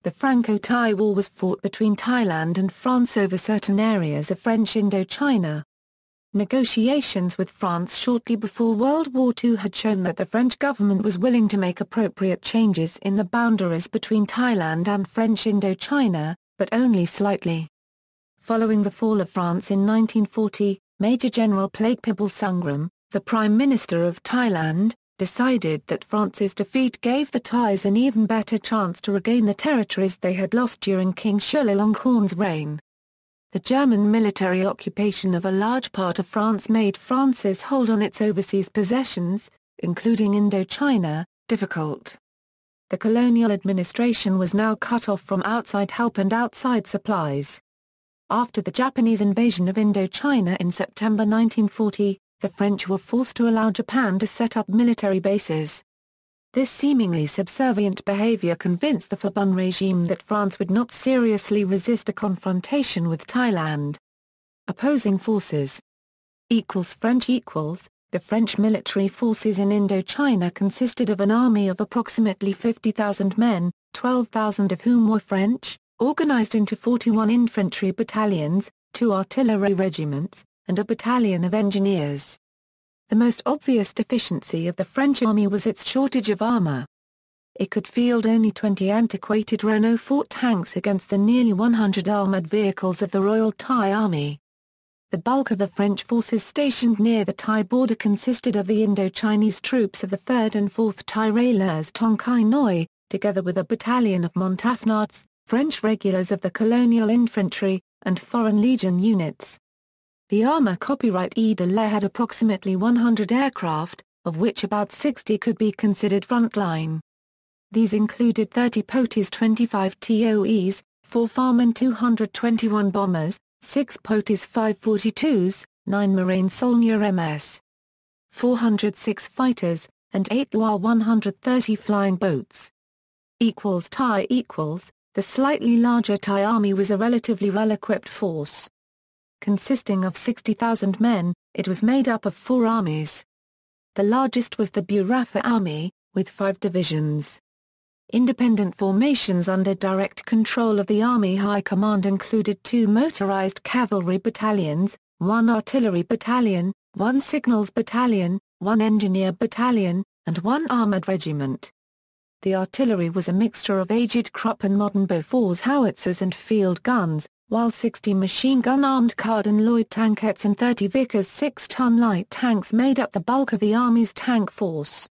the Franco-Thai War was fought between Thailand and France over certain areas of French Indochina. Negotiations with France shortly before World War II had shown that the French government was willing to make appropriate changes in the boundaries between Thailand and French Indochina, but only slightly. Following the fall of France in 1940, Major General Plaek Pibulsonggram, the Prime Minister of Thailand, decided that France's defeat gave the Thais an even better chance to regain the territories they had lost during King Chulalongkorn's reign. The German military occupation of a large part of France made France's hold on its overseas possessions, including Indochina, difficult. The colonial administration was now cut off from outside help and outside supplies. After the Japanese invasion of Indochina in September 1940, the French were forced to allow Japan to set up military bases. This seemingly subservient behavior convinced the Bourbon regime that France would not seriously resist a confrontation with Thailand. Opposing forces. French The French military forces in Indochina consisted of an army of approximately 50,000 men, 12,000 of whom were French, organized into 41 infantry battalions, 2 artillery regiments, and a battalion of engineers. The most obvious deficiency of the French army was its shortage of armor. It could field only 20 antiquated Renault Fort tanks against the nearly 100 armored vehicles of the Royal Thai Army. The bulk of the French forces stationed near the Thai border consisted of the Indo-Chinese troops of the 3rd and 4th Thai Rangers Tongkai Noi, together with a battalion of Montafnards, French regulars of the colonial infantry, and Foreign Legion units. The Armor Copyright de l'Air had approximately 100 aircraft, of which about 60 could be considered frontline. These included 30 Potis 25 TOEs, 4 Farman 221 bombers, 6 Potis 542s, 9 Marine Saulnier MS, 406 fighters, and 8 Loire 130 flying boats. The slightly larger Thai army was a relatively well-equipped force. Consisting of 60,000 men, it was made up of 4 armies. The largest was the Burafa Army, with 5 divisions. Independent formations under direct control of the Army High Command included 2 motorized cavalry battalions, 1 artillery battalion, 1 signals battalion, 1 engineer battalion, and 1 armored regiment. The artillery was a mixture of aged Krupp and modern Bofors howitzers and field guns, while 60 machine-gun armed Card and Lloyd tankettes and 30 Vickers 6-ton light tanks made up the bulk of the Army's tank force.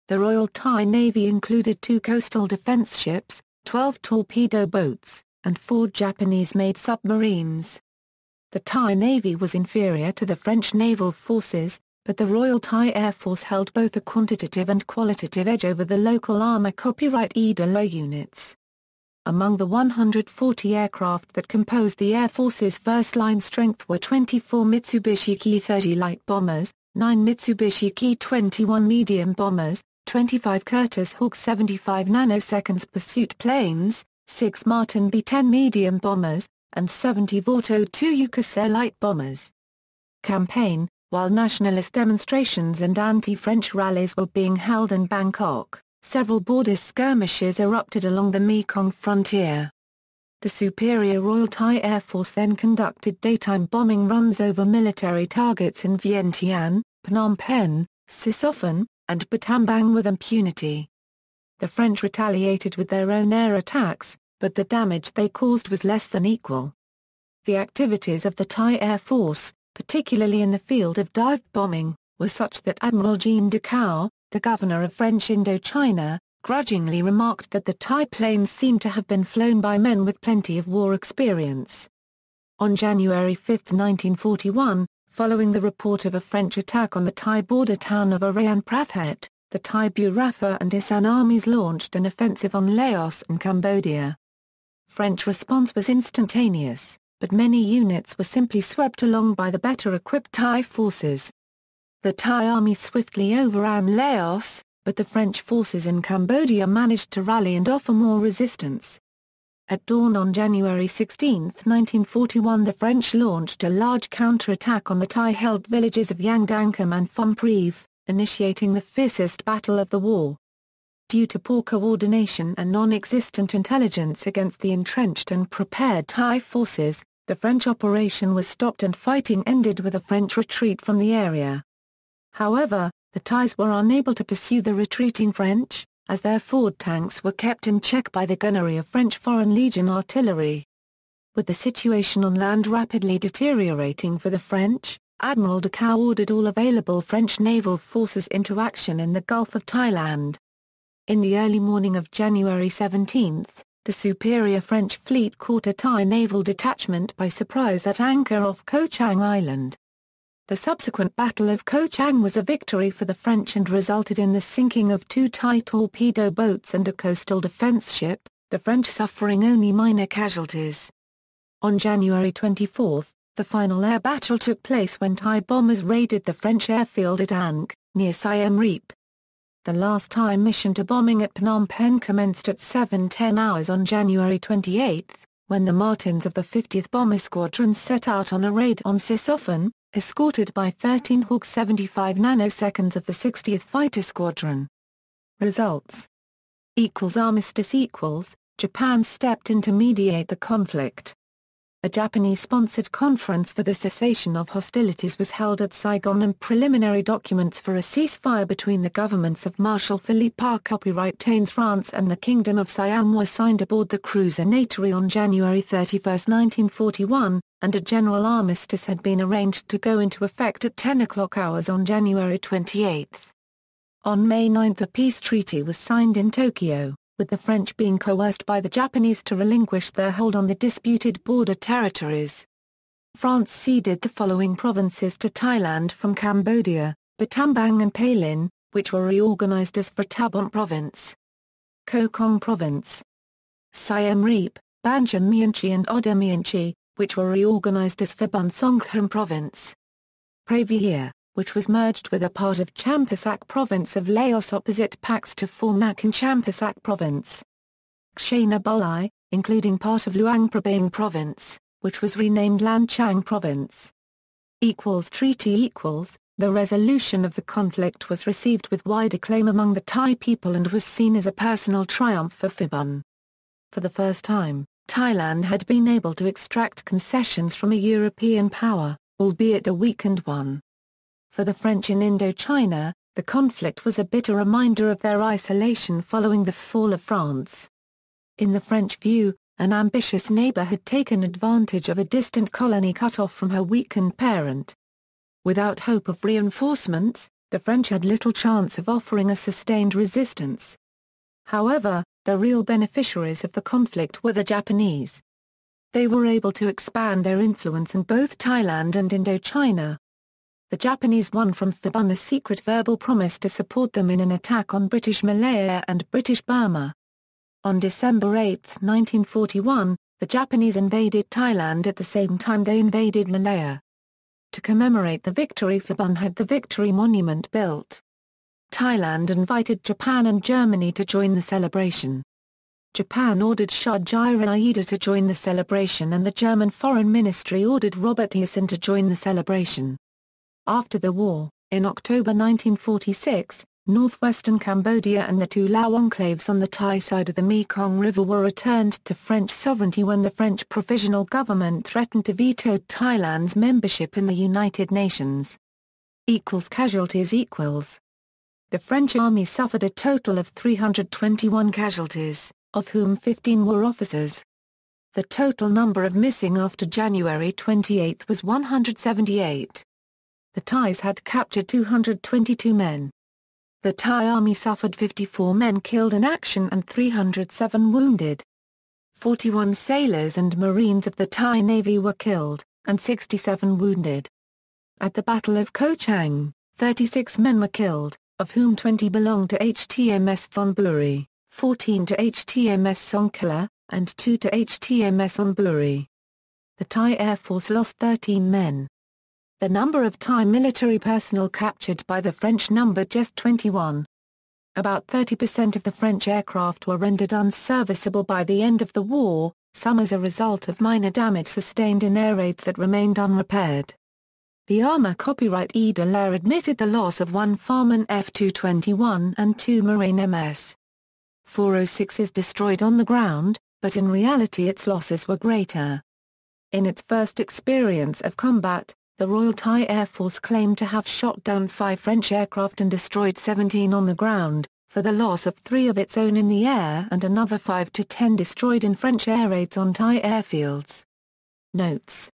The Royal Thai Navy included 2 coastal defense ships, 12 torpedo boats, and 4 Japanese-made submarines. The Thai Navy was inferior to the French naval forces, but the Royal Thai Air Force held both a quantitative and qualitative edge over the local Armor Copyright de l'Air units. Among the 140 aircraft that composed the Air Force's first-line strength were 24 Mitsubishi Ki-30 light bombers, 9 Mitsubishi Ki-21 medium bombers, 25 Curtiss Hawk 75 nanoseconds pursuit planes, 6 Martin B-10 medium bombers, and 70 Vorto 2 Yukasair light bombers. Campaign. While nationalist demonstrations and anti-French rallies were being held in Bangkok, several border skirmishes erupted along the Mekong frontier. The superior Royal Thai Air Force then conducted daytime bombing runs over military targets in Vientiane, Phnom Penh, Sisophon, and Battambang with impunity. The French retaliated with their own air attacks, but the damage they caused was less than equal. The activities of the Thai Air Force, particularly in the field of dive bombing, were such that Admiral Jean Ducaux, the governor of French Indochina, grudgingly remarked that the Thai planes seemed to have been flown by men with plenty of war experience. On January 5, 1941, following the report of a French attack on the Thai border town of Arayan Prathet, the Thai Burafa and Isan armies launched an offensive on Laos and Cambodia. French response was instantaneous, but many units were simply swept along by the better-equipped Thai forces. The Thai army swiftly overran Laos, but the French forces in Cambodia managed to rally and offer more resistance. At dawn on January 16, 1941, the French launched a large counterattack on the Thai-held villages of Yang Dangkam and Phom Prev, initiating the fiercest battle of the war. Due to poor coordination and non-existent intelligence against the entrenched and prepared Thai forces, the French operation was stopped and fighting ended with a French retreat from the area. However, the Thais were unable to pursue the retreating French, as their Ford tanks were kept in check by the gunnery of French Foreign Legion artillery. With the situation on land rapidly deteriorating for the French, Admiral Ducau ordered all available French naval forces into action in the Gulf of Thailand. In the early morning of January 17, the superior French fleet caught a Thai naval detachment by surprise at anchor off Ko Chang Island. The subsequent Battle of Ko Chang was a victory for the French and resulted in the sinking of 2 Thai torpedo boats and a coastal defense ship, the French suffering only minor casualties. On January 24, the final air battle took place when Thai bombers raided the French airfield at Ankh, near Siem Reap. The last Thai mission to bombing at Phnom Penh commenced at 7:10 hours on January 28, when the Martins of the 50th Bomber Squadron set out on a raid on Sisophon, escorted by 13 Hawk 75 nanoseconds of the 60th Fighter Squadron. Results Armistice Japan stepped in to mediate the conflict. A Japanese-sponsored conference for the cessation of hostilities was held at Saigon and preliminary documents for a ceasefire between the governments of Marshal Philippe Pétain France and the Kingdom of Siam were signed aboard the cruiser Natari on January 31, 1941, and a general armistice had been arranged to go into effect at 10 o'clock hours on January 28. On May 9 a peace treaty was signed in Tokyo, with the French being coerced by the Japanese to relinquish their hold on the disputed border territories. France ceded the following provinces to Thailand from Cambodia: Battambang and Palin, which were reorganized as Phratabon Province; Ko Kong Province; Siem Reap, Banjam Myanchi and Oda Myanchi, which were reorganized as Pibulsonggram Province; Pravia, which was merged with a part of Champasak Province of Laos opposite Pax to form Nakhon Champasak Province; Kshana Bulai, including part of Luang Prabang Province, which was renamed Lanchang Province. Treaty The resolution of the conflict was received with wide acclaim among the Thai people and was seen as a personal triumph for Phibun. For the first time, Thailand had been able to extract concessions from a European power, albeit a weakened one. For the French in Indochina, the conflict was a bitter reminder of their isolation following the fall of France. In the French view, an ambitious neighbor had taken advantage of a distant colony cut off from her weakened parent. Without hope of reinforcements, the French had little chance of offering a sustained resistance. However, the real beneficiaries of the conflict were the Japanese. They were able to expand their influence in both Thailand and Indochina. The Japanese won from Phibun a secret verbal promise to support them in an attack on British Malaya and British Burma. On December 8, 1941, the Japanese invaded Thailand at the same time they invaded Malaya. To commemorate the victory, Phibun had the Victory Monument built. Thailand invited Japan and Germany to join the celebration. Japan ordered Shojiru Maeda to join the celebration and the German Foreign Ministry ordered Robert Hessen to join the celebration. After the war, in October 1946, northwestern Cambodia and the two Lao enclaves on the Thai side of the Mekong River were returned to French sovereignty when the French provisional government threatened to veto Thailand's membership in the United Nations. Casualties The French army suffered a total of 321 casualties, of whom 15 were officers. The total number of missing after January 28 was 178. The Thais had captured 222 men. The Thai army suffered 54 men killed in action and 307 wounded. 41 sailors and marines of the Thai Navy were killed, and 67 wounded. At the Battle of Ko Chang, 36 men were killed, of whom 20 belonged to HTMS Thonburi, 14 to HTMS Songkhla, and 2 to HTMS Onburi. The Thai Air Force lost 13 men. The number of Thai military personnel captured by the French numbered just 21. About 30% of the French aircraft were rendered unserviceable by the end of the war, some as a result of minor damage sustained in air raids that remained unrepaired. The Arma Copyright de l'Air admitted the loss of one Farman F-221 and two Marine MS. 406s destroyed on the ground, but in reality its losses were greater. In its first experience of combat, the Royal Thai Air Force claimed to have shot down 5 French aircraft and destroyed 17 on the ground, for the loss of 3 of its own in the air and another 5 to 10 destroyed in French air raids on Thai airfields. Notes.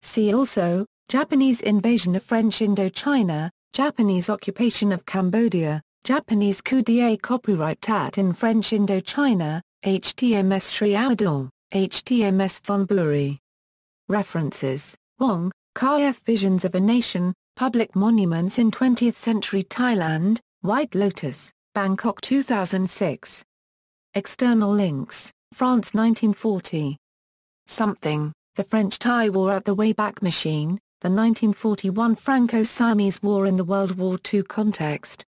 See also, Japanese invasion of French Indochina, Japanese occupation of Cambodia, Japanese coup d'etat. Copyright Tat in French Indochina, HTMS Sri Audor, HTMS Thonburi. References, Wong, K.F. Visions of a Nation, Public Monuments in 20th Century Thailand, White Lotus, Bangkok 2006. External links, France 1940. Something, The French-Thai War at the Wayback Machine, the 1941 Franco-Siamese War in the World War II context,